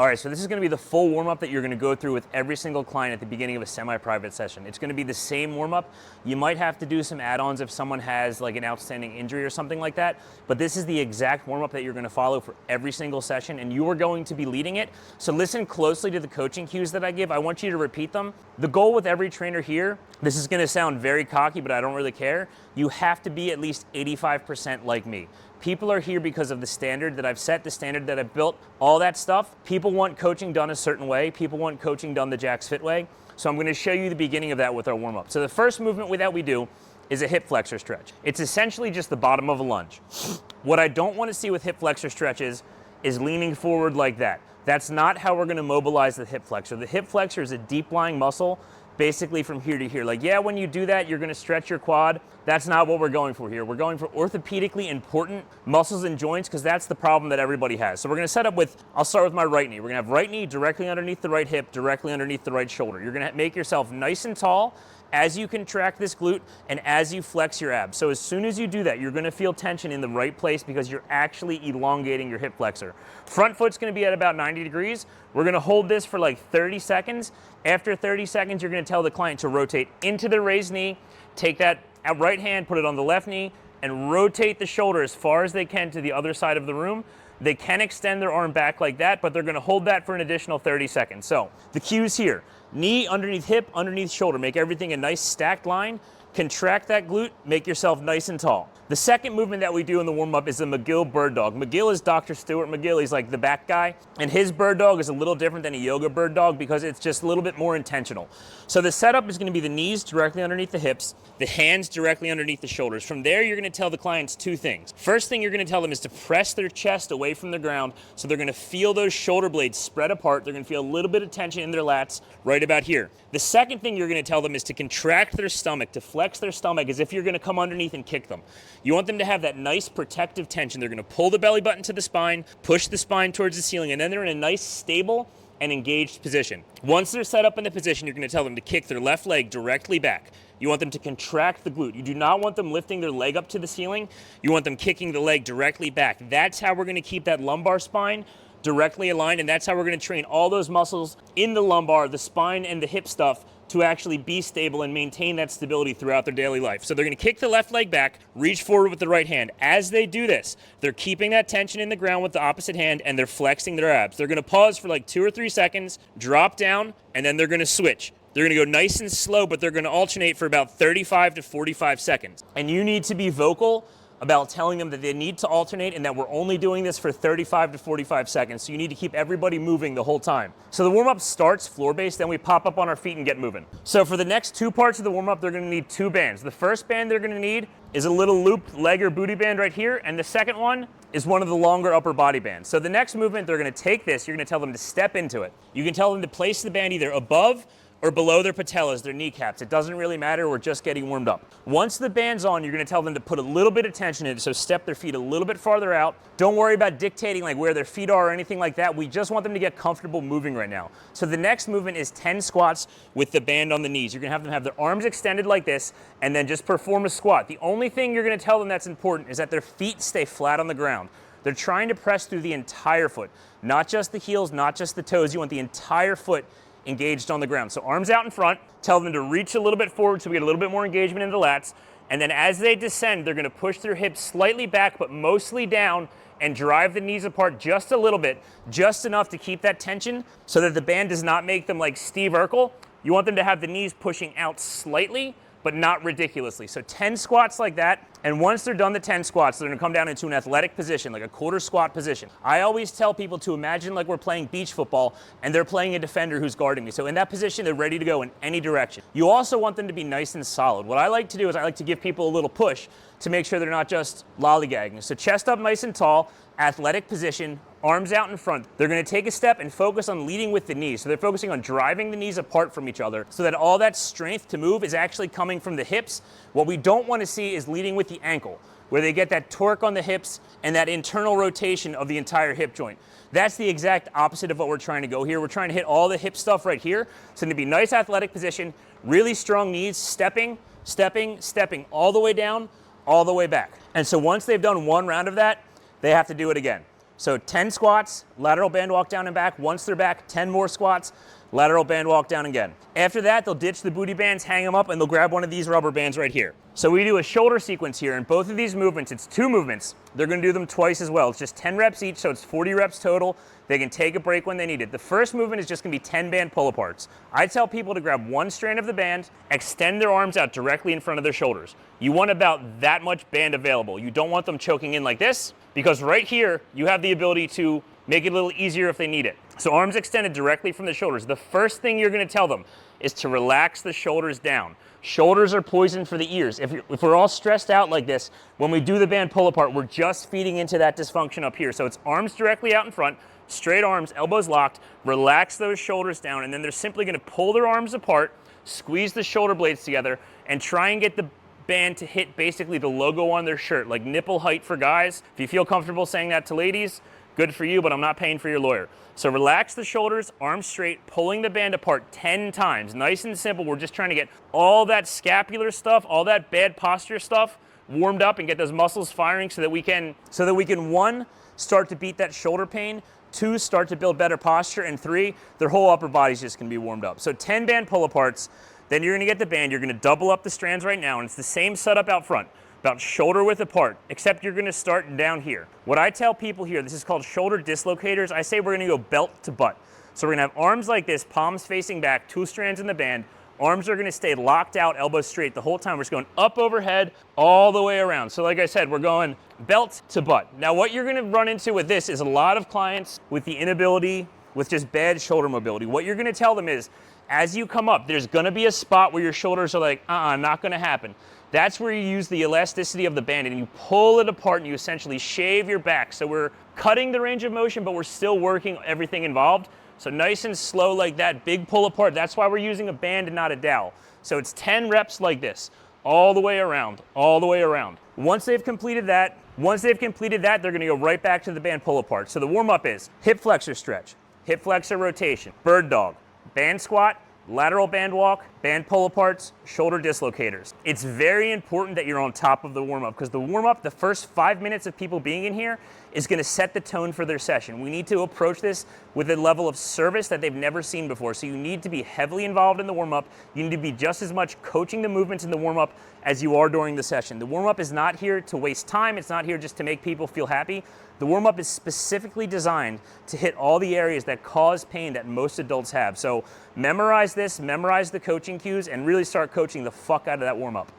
All right, so this is gonna be the full warm-up that you're gonna go through with every single client at the beginning of a semi-private session. It's gonna be the same warm-up. You might have to do some add-ons if someone has like an outstanding injury or something like that, but this is the exact warm-up that you're gonna follow for every single session, and you are going to be leading it. So listen closely to the coaching cues that I give. I want you to repeat them. The goal with every trainer here, this is gonna sound very cocky, but I don't really care. You have to be at least 85% like me. People are here because of the standard that I've set, the standard that I've built, all that stuff. People want coaching done a certain way. People want coaching done the JaxFit way. So I'm gonna show you the beginning of that with our warm-up. So the first movement that we do is a hip flexor stretch. It's essentially just the bottom of a lunge. What I don't wanna see with hip flexor stretches is leaning forward like that. That's not how we're gonna mobilize the hip flexor. The hip flexor is a deep lying muscle basically from here to here. Like, yeah, when you do that, you're gonna stretch your quad. That's not what we're going for here. We're going for orthopedically important muscles and joints because that's the problem that everybody has. So we're gonna set up with, I'll start with my right knee. We're gonna have right knee directly underneath the right hip, directly underneath the right shoulder. You're gonna make yourself nice and tall as you contract this glute and as you flex your abs. So as soon as you do that, you're gonna feel tension in the right place because you're actually elongating your hip flexor. Front foot's gonna be at about 90 degrees. We're gonna hold this for like 30 seconds. After 30 seconds, you're gonna tell the client to rotate into the raised knee, take that right hand, put it on the left knee, and rotate the shoulder as far as they can to the other side of the room. They can extend their arm back like that, but they're gonna hold that for an additional 30 seconds. So the cues here, knee underneath hip, underneath shoulder, make everything a nice stacked line, contract that glute, make yourself nice and tall. The second movement that we do in the warm-up is the McGill bird dog. McGill is Dr. Stuart McGill. He's like the back guy. And his bird dog is a little different than a yoga bird dog because it's just a little bit more intentional. So the setup is gonna be the knees directly underneath the hips, the hands directly underneath the shoulders. From there, you're gonna tell the clients two things. First thing you're gonna tell them is to press their chest away from the ground so they're gonna feel those shoulder blades spread apart. They're gonna feel a little bit of tension in their lats right about here. The second thing you're gonna tell them is to contract their stomach, to flex their stomach as if you're gonna come underneath and kick them. You want them to have that nice protective tension. They're gonna pull the belly button to the spine, push the spine towards the ceiling, and then they're in a nice, stable, and engaged position. Once they're set up in the position, you're gonna tell them to kick their left leg directly back. You want them to contract the glute. You do not want them lifting their leg up to the ceiling. You want them kicking the leg directly back. That's how we're gonna keep that lumbar spine directly aligned, and that's how we're gonna train all those muscles in the lumbar, the spine, and the hip stuff to actually be stable and maintain that stability throughout their daily life. So they're gonna kick the left leg back, reach forward with the right hand. As they do this, they're keeping that tension in the ground with the opposite hand and they're flexing their abs. They're gonna pause for like 2 or 3 seconds, drop down, and then they're gonna switch. They're gonna go nice and slow, but they're gonna alternate for about 35 to 45 seconds. And you need to be vocal about telling them that they need to alternate and that we're only doing this for 35 to 45 seconds. So you need to keep everybody moving the whole time. So the warm-up starts floor-based, then we pop up on our feet and get moving. So for the next 2 parts of the warm-up, they're gonna need 2 bands. The first band they're gonna need is a little looped leg or booty band right here, and the second one is one of the longer upper body bands. So the next movement, they're gonna take this, you're gonna tell them to step into it. You can tell them to place the band either above or below their patellas, their kneecaps. It doesn't really matter, we're just getting warmed up. Once the band's on, you're gonna tell them to put a little bit of tension in it, so step their feet a little bit farther out. Don't worry about dictating like where their feet are or anything like that. We just want them to get comfortable moving right now. So the next movement is 10 squats with the band on the knees. You're gonna have them have their arms extended like this and then just perform a squat. The only thing you're gonna tell them that's important is that their feet stay flat on the ground. They're trying to press through the entire foot, not just the heels, not just the toes. You want the entire foot engaged on the ground. So arms out in front, tell them to reach a little bit forward so we get a little bit more engagement in the lats. And then as they descend, they're gonna push their hips slightly back, but mostly down and drive the knees apart just a little bit, just enough to keep that tension so that the band does not make them like Steve Urkel. You want them to have the knees pushing out slightly, but not ridiculously. So 10 squats like that, and once they're done the 10 squats, they're gonna come down into an athletic position, like a quarter squat position. I always tell people to imagine like we're playing beach football and they're playing a defender who's guarding me. So in that position, they're ready to go in any direction. You also want them to be nice and solid. What I like to do is I like to give people a little push to make sure they're not just lollygagging. So chest up nice and tall, athletic position, arms out in front. They're gonna take a step and focus on leading with the knees. So they're focusing on driving the knees apart from each other so that all that strength to move is actually coming from the hips. What we don't wanna see is leading with the ankle, where they get that torque on the hips and that internal rotation of the entire hip joint. That's the exact opposite of what we're trying to go here. We're trying to hit all the hip stuff right here. So to be nice athletic position, really strong knees, stepping, stepping, stepping, all the way down, all the way back. And so once they've done one round of that, they have to do it again. So 10 squats, lateral band walk down and back. Once they're back, 10 more squats, lateral band walk down again. After that, they'll ditch the booty bands, hang them up, and they'll grab one of these rubber bands right here. So we do a shoulder sequence here, and both of these movements, it's 2 movements. They're gonna do them twice as well. It's just 10 reps each, so it's 40 reps total. They can take a break when they need it. The first movement is just gonna be 10 band pull-aparts. I tell people to grab one strand of the band, extend their arms out directly in front of their shoulders. You want about that much band available. You don't want them choking in like this, because right here, you have the ability to make it a little easier if they need it. So arms extended directly from the shoulders. The first thing you're gonna tell them is to relax the shoulders down. Shoulders are poison for the ears. If we're all stressed out like this, when we do the band pull apart, we're just feeding into that dysfunction up here. So it's arms directly out in front, straight arms, elbows locked, relax those shoulders down, and then they're simply gonna pull their arms apart, squeeze the shoulder blades together, and try and get the band to hit basically the logo on their shirt, like nipple height for guys. If you feel comfortable saying that to ladies, good for you, but I'm not paying for your lawyer. So relax the shoulders, arms straight, pulling the band apart 10 times. Nice and simple. We're just trying to get all that scapular stuff, all that bad posture stuff warmed up and get those muscles firing so that we can 1, start to beat that shoulder pain, 2, start to build better posture, and 3, their whole upper body's just gonna be warmed up. So 10 band pull aparts, then you're gonna get the band, you're gonna double up the strands right now, and it's the same setup out front. About shoulder width apart, except you're gonna start down here. What I tell people here, this is called shoulder dislocators. I say we're gonna go belt to butt. So we're gonna have arms like this, palms facing back, 2 strands in the band. Arms are gonna stay locked out, elbows straight the whole time. We're just going up overhead, all the way around. So like I said, we're going belt to butt. Now what you're gonna run into with this is a lot of clients with the inability, with just bad shoulder mobility. What you're gonna tell them is, as you come up, there's gonna be a spot where your shoulders are like, not gonna happen. That's where you use the elasticity of the band and you pull it apart and you essentially shave your back. So we're cutting the range of motion, but we're still working everything involved. So nice and slow like that, big pull apart. That's why we're using a band and not a dowel. So it's 10 reps like this, all the way around, all the way around. Once they've completed that, they're gonna go right back to the band pull apart. So the warm up is hip flexor stretch, hip flexor rotation, bird dog, band squat, lateral band walk, band pull aparts, shoulder dislocators. It's very important that you're on top of the warm up, because the warm up, the first 5 minutes of people being in here is gonna set the tone for their session. We need to approach this with a level of service that they've never seen before. So you need to be heavily involved in the warm up. You need to be just as much coaching the movements in the warm up as you are during the session. The warm up is not here to waste time. It's not here just to make people feel happy. The warm up is specifically designed to hit all the areas that cause pain that most adults have. So memorize this, memorize the coaching cues, and really start coaching the fuck out of that warm up.